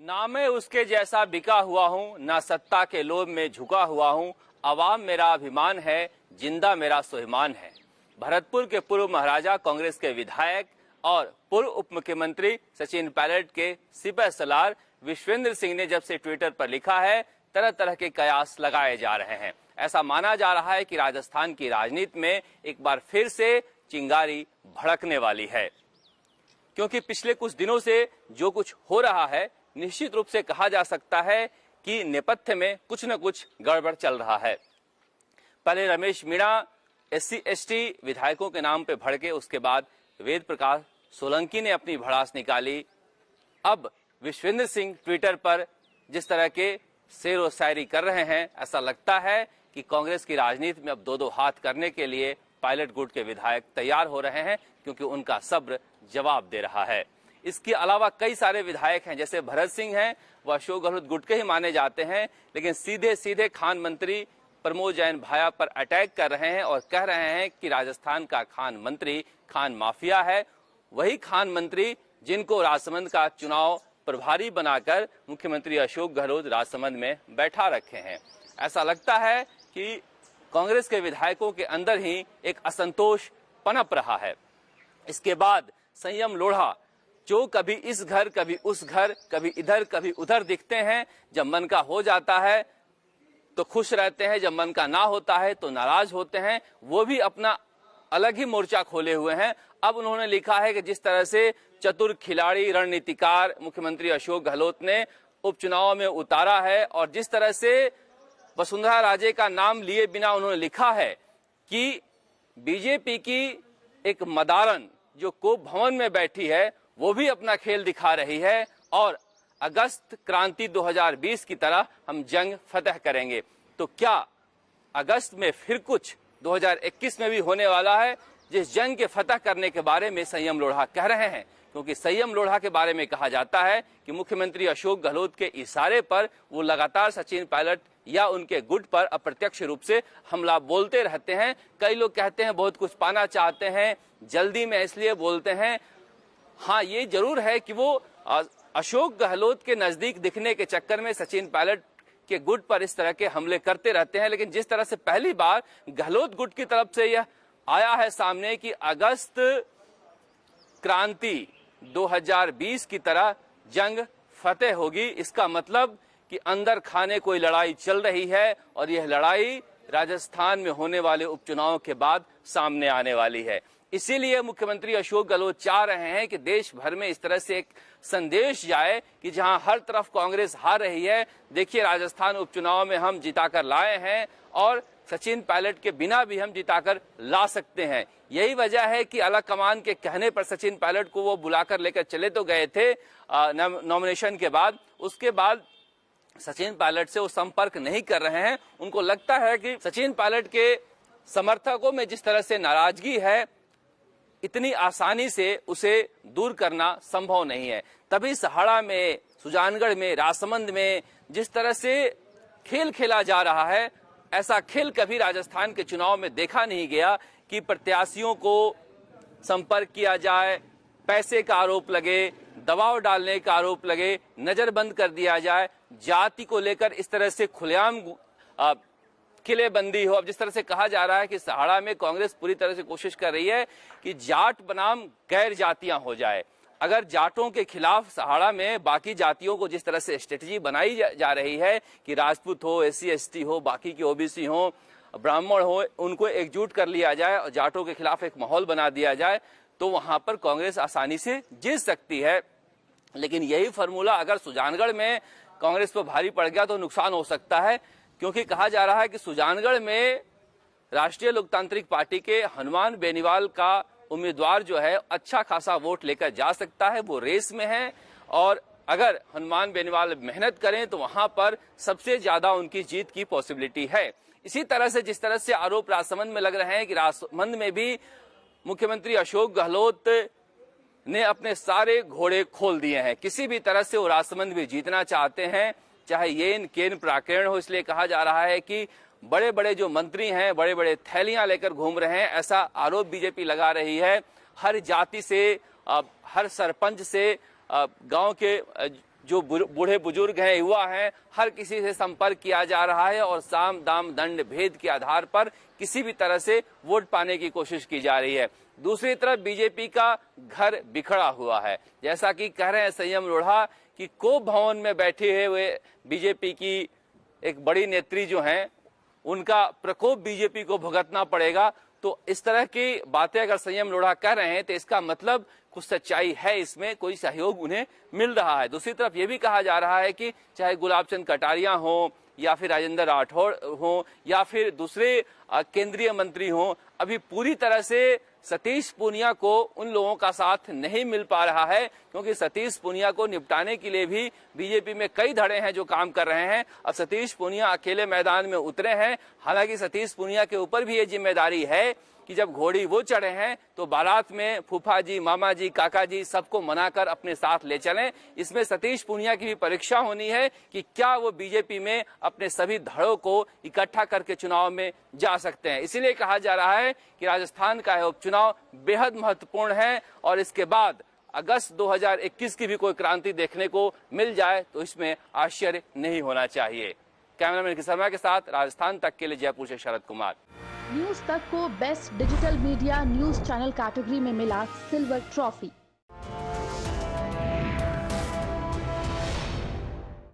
ना मैं उसके जैसा बिका हुआ हूँ, ना सत्ता के लोभ में झुका हुआ हूँ। अवाम मेरा अभिमान है, जिंदा मेरा स्वाभिमान है। भरतपुर के पूर्व महाराजा, कांग्रेस के विधायक और पूर्व उप मुख्यमंत्री सचिन पायलट के सिपह सलार विश्वेंद्र सिंह ने जब से ट्विटर पर लिखा है, तरह तरह के कयास लगाए जा रहे हैं। ऐसा माना जा रहा है कि राजस्थान की राजनीति में एक बार फिर से चिंगारी भड़कने वाली है, क्योंकि पिछले कुछ दिनों से जो कुछ हो रहा है, निश्चित रूप से कहा जा सकता है कि नेपथ्य में कुछ न कुछ गड़बड़ चल रहा है। पहले रमेश मीणा SC/ST विधायकों के नाम पे भड़के, उसके बाद वेद प्रकाश सोलंकी ने अपनी भड़ास निकाली। अब विश्वेंद्र सिंह ट्विटर पर जिस तरह के शेर व शायरी कर रहे हैं, ऐसा लगता है कि कांग्रेस की राजनीति में अब दो दो हाथ करने के लिए पायलट गुट के विधायक तैयार हो रहे हैं, क्योंकि उनका सब्र जवाब दे रहा है। इसके अलावा कई सारे विधायक हैं, जैसे भरत सिंह हैं, वह अशोक गहलोत गुट के ही माने जाते हैं, लेकिन सीधे सीधे खान मंत्री प्रमोद जैन भाया पर अटैक कर रहे हैं और कह रहे हैं कि राजस्थान का खान मंत्री खान माफिया है। वही खान मंत्री जिनको राजसमंद का चुनाव प्रभारी बनाकर मुख्यमंत्री अशोक गहलोत राजसमंद में बैठा रखे हैं। ऐसा लगता है कि कांग्रेस के विधायकों के अंदर ही एक असंतोष पनप रहा है। इसके बाद संयम लोढ़ा, जो कभी इस घर कभी उस घर, कभी इधर कभी उधर दिखते हैं, जब मन का हो जाता है तो खुश रहते हैं, जब मन का ना होता है तो नाराज होते हैं, वो भी अपना अलग ही मोर्चा खोले हुए हैं। अब उन्होंने लिखा है कि जिस तरह से चतुर खिलाड़ी रणनीतिकार मुख्यमंत्री अशोक गहलोत ने उपचुनाव में उतारा है, और जिस तरह से वसुंधरा राजे का नाम लिए बिना उन्होंने लिखा है कि बीजेपी की एक मदारन जो कोप भवन में बैठी है, वो भी अपना खेल दिखा रही है, और अगस्त क्रांति 2020 की तरह हम जंग फतह करेंगे। तो क्या अगस्त में फिर कुछ 2021 में भी होने वाला है, जिस जंग के फतह करने के बारे में संयम लोढ़ा कह रहे हैं? क्योंकि संयम लोढ़ा के बारे में कहा जाता है कि मुख्यमंत्री अशोक गहलोत के इशारे पर वो लगातार सचिन पायलट या उनके गुट पर अप्रत्यक्ष रूप से हमला बोलते रहते हैं। कई लोग कहते हैं बहुत कुछ पाना चाहते हैं, जल्दी में इसलिए बोलते हैं। हाँ, ये जरूर है कि वो अशोक गहलोत के नजदीक दिखने के चक्कर में सचिन पायलट के गुट पर इस तरह के हमले करते रहते हैं, लेकिन जिस तरह से पहली बार गहलोत गुट की तरफ से यह आया है सामने कि अगस्त क्रांति 2020 की तरह जंग फतेह होगी, इसका मतलब कि अंदर खाने कोई लड़ाई चल रही है, और यह लड़ाई राजस्थान में होने वाले उपचुनाव के बाद सामने आने वाली है। इसीलिए मुख्यमंत्री अशोक गहलोत चाह रहे हैं कि देश भर में इस तरह से एक संदेश जाए कि जहां हर तरफ कांग्रेस हार रही है, देखिए राजस्थान उपचुनाव में हम जिताकर लाए हैं, और सचिन पायलट के बिना भी हम जिताकर ला सकते हैं। यही वजह है कि अलग कमान के कहने पर सचिन पायलट को वो बुलाकर लेकर चले तो गए थे नॉमिनेशन के बाद, उसके बाद सचिन पायलट से वो संपर्क नहीं कर रहे हैं। उनको लगता है कि सचिन पायलट के समर्थकों में जिस तरह से नाराजगी है, इतनी आसानी से उसे दूर करना संभव नहीं है। तभी सहाड़ा में, सुजानगढ़ में, राजसमंद में जिस तरह से खेल खेला जा रहा है, ऐसा खेल कभी राजस्थान के चुनाव में देखा नहीं गया कि प्रत्याशियों को संपर्क किया जाए, पैसे का आरोप लगे, दबाव डालने का आरोप लगे, नजरबंद कर दिया जाए, जाति को लेकर इस तरह से खुलेआम किलेबंदी हो। अब जिस तरह से कहा जा रहा है कि सहाड़ा में कांग्रेस पूरी तरह से कोशिश कर रही है कि जाट बनाम गैर जातियां हो जाए। अगर जाटों के खिलाफ सहाड़ा में बाकी जातियों को जिस तरह से स्ट्रेटजी बनाई जा रही है कि राजपूत हो, SC/ST हो, बाकी के OBC हो, ब्राह्मण हो, उनको एकजुट कर लिया जाए और जाटों के खिलाफ एक माहौल बना दिया जाए, तो वहां पर कांग्रेस आसानी से जीत सकती है। लेकिन यही फॉर्मूला अगर सुजानगढ़ में कांग्रेस पर भारी पड़ गया तो नुकसान हो सकता है, क्योंकि कहा जा रहा है कि सुजानगढ़ में राष्ट्रीय लोकतांत्रिक पार्टी के हनुमान बेनीवाल का उम्मीदवार जो है अच्छा खासा वोट लेकर जा सकता है, वो रेस में है, और अगर हनुमान बेनीवाल मेहनत करें तो वहां पर सबसे ज्यादा उनकी जीत की पॉसिबिलिटी है। इसी तरह से जिस तरह से आरोप राजसमंद में लग रहे हैं कि राजसमंद में भी मुख्यमंत्री अशोक गहलोत ने अपने सारे घोड़े खोल दिए हैं, किसी भी तरह से वो राजसमंद भी जीतना चाहते हैं, चाहे येन केन प्राकेण हो। इसलिए कहा जा रहा है कि बड़े बड़े जो मंत्री हैं, बड़े बड़े थैलियां लेकर घूम रहे हैं, ऐसा आरोप बीजेपी लगा रही है। हर जाति से, हर सरपंच से, गांव के जो बूढ़े बुजुर्ग हैं, युवा हैं, हर किसी से संपर्क किया जा रहा है और साम दाम दंड भेद के आधार पर किसी भी तरह से वोट पाने की कोशिश की जा रही है। दूसरी तरफ बीजेपी का घर बिखरा हुआ है। जैसा कि कह रहे हैं संयम लोढ़ा कि कोप भवन में बैठे हुए बीजेपी की एक बड़ी नेत्री जो हैं, उनका प्रकोप बीजेपी को भुगतना पड़ेगा। तो इस तरह की बातें अगर संयम लोढ़ा कह रहे हैं तो इसका मतलब कुछ सच्चाई है, इसमें कोई सहयोग उन्हें मिल रहा है। दूसरी तरफ ये भी कहा जा रहा है कि चाहे गुलाब चंद कटारिया हो या फिर राजेंद्र राठौड़ हो या फिर दूसरे केंद्रीय मंत्री हो, अभी पूरी तरह से सतीश पूनिया को उन लोगों का साथ नहीं मिल पा रहा है, क्योंकि सतीश पूनिया को निपटाने के लिए भी बीजेपी में कई धड़े हैं जो काम कर रहे हैं। अब सतीश पूनिया अकेले मैदान में उतरे हैं। हालांकि सतीश पूनिया के ऊपर भी ये जिम्मेदारी है कि जब घोड़ी वो चढ़े हैं तो बारात में फूफा जी, मामा जी, काका जी सबको मनाकर अपने साथ ले चलें। इसमें सतीश पूनिया की भी परीक्षा होनी है कि क्या वो बीजेपी में अपने सभी धड़ों को इकट्ठा करके चुनाव में जा सकते हैं। इसीलिए कहा जा रहा है कि राजस्थान का उपचुनाव बेहद महत्वपूर्ण है और इसके बाद अगस्त 2021 की भी कोई क्रांति देखने को मिल जाए तो इसमें आश्चर्य नहीं होना चाहिए। कैमरामैन किशन शर्मा के साथ राजस्थान तक के लिए जयपुर से शरद कुमार। न्यूज तक को best digital media news channel category में मिला सिल्वर ट्रॉफी।